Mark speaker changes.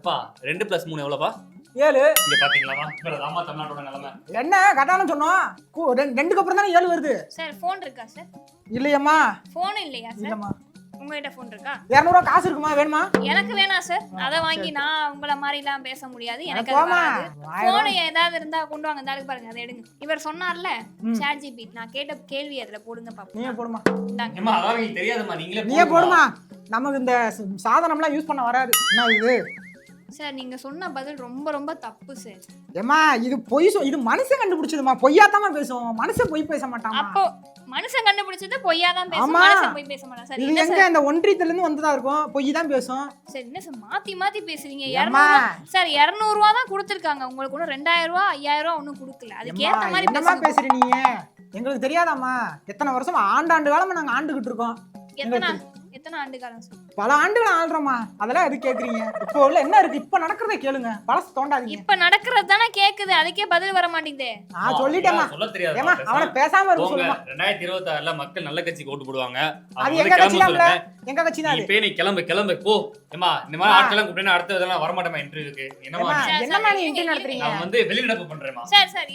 Speaker 1: அப்பா 2+3 எவ்வளோப்பா?
Speaker 2: 7.
Speaker 1: இங்க பாத்தீங்களாமா? இப்பதாம்மா தமிழ்நாட்டோட நிலைமை.
Speaker 2: என்ன கட்டாலும் சொன்னோம் 2க்கு அப்புறம் தானே 7 வருது.
Speaker 3: சார் ஃபோன் இருக்கா சார்?
Speaker 2: இல்லையம்மா.
Speaker 3: ஃபோன் இல்லையா சார்?
Speaker 2: இல்லம்மா.
Speaker 3: உங்ககிட்ட ஃபோன் இருக்கா?
Speaker 2: 200 ரூபா காசு இருக்குமா? வேணுமா?
Speaker 3: எனக்கு வேணாம் சார். அத வாங்கி நான் உங்கள மாதிரி எல்லாம் பேச முடியாது. எனக்கு அது
Speaker 2: போமா.
Speaker 3: வராது. போன் ஏதாவது இருந்தா கொண்டு வாங்க. தாருக்கு பாருங்க. அதை எடுங்க. இவர் சொன்னார்ல சாட் ஜிபிடி, நான் கேட்ட கேள்வி அதுல போடுங்க பாப்போம்.
Speaker 2: நீயே போடுமா.
Speaker 3: இந்தாங்க.
Speaker 1: ஏம்மா அதான் எனக்கு தெரியாதும்மா, நீங்களே
Speaker 2: நீயே போடுமா. நமக்கு இந்த சாதனம்லாம் யூஸ் பண்ண வராது. என்ன இது?
Speaker 3: சார் நீங்க சொன்ன பதில் ரொம்ப ரொம்ப தப்பு சார்.
Speaker 2: ஏம்மா இது பொய் இது மனுஷன் கண்டுபிடிச்சதுமா. பொய்யாத்தாம பேசுவோம். மனுஷன் பொய் பேச மாட்டாமா.
Speaker 3: அப்போ மனுஷன் கண்டுபிடிச்சது பொய்யா தான் பேசும்.
Speaker 2: ஆமா.
Speaker 3: மனுஷன் பொய் பேச மாட்டான் சார்.
Speaker 2: இது
Speaker 3: என்ன
Speaker 2: எங்க
Speaker 3: சார்?
Speaker 2: இந்த ஒன்றியத்துல இருந்து வந்ததா இருக்கும். பொய் தான் பேசும்.
Speaker 3: சார் என்ன சார் மாத்தி மாத்தி பேசுறீங்க?
Speaker 2: ஏம்மா.
Speaker 3: 200 சார் 200 ரூபா தான் கொடுத்திருக்காங்க. உங்களுக்கு ஒன்னும் 2000 ரூபா 5000 ரூபா ஒன்னும் கொடுக்கல. அதுக்கு ஏத்த மாதிரி
Speaker 2: என்னமா
Speaker 3: பேசுங்க.
Speaker 2: பேசுற நீங்க? எங்களுக்கு தெரியாதாம்மா? எத்தனை வருஷம் ஆண்டாண்டு காலமா நாங்க ஆண்டுகிட்டு இருக்கோம்.
Speaker 3: எத்தனை ஆண்டு காலம் சார்?
Speaker 2: பல ஆண்டுகள் ஆள்றோமா. அதெல்லாம் எது கேக்குறீங்க? இப்போ உள்ள என்ன இருக்கு? இப்ப நடக்கிறத கேளுங்க. பழசு தோண்டாதீங்க.
Speaker 3: இப்ப நடக்கிறது தானே கேக்குது. அதுக்கே பதில் வர மாட்டேங்குதே.
Speaker 2: நான் சொல்லிட்டேம்மா.
Speaker 1: சொல்ல தெரியாது.
Speaker 2: ஏமா அவனை பேசாம இருக்க சொல்லுமா.
Speaker 1: 2026ல மக்கள் நல்ல கட்சிக்கு ஓட்டு போடுவாங்க.
Speaker 2: அது எங்க கட்சி தான். எங்க கட்சி தான்.
Speaker 1: இப்போ நீ கிளம்பு போ. ஏமா இந்த மாதிரி ஆட்களெல்லாம் கூப்பிட்டா அடுத்த இதெல்லாம் வர மாட்டேமா இன்டர்வியூக்கு. என்னமா
Speaker 2: என்னமா நீ இன்டர்வியூ நடத்துறீங்க?
Speaker 1: நான் வந்து வெளிநடப்பு பண்றேமா.
Speaker 3: Sir sir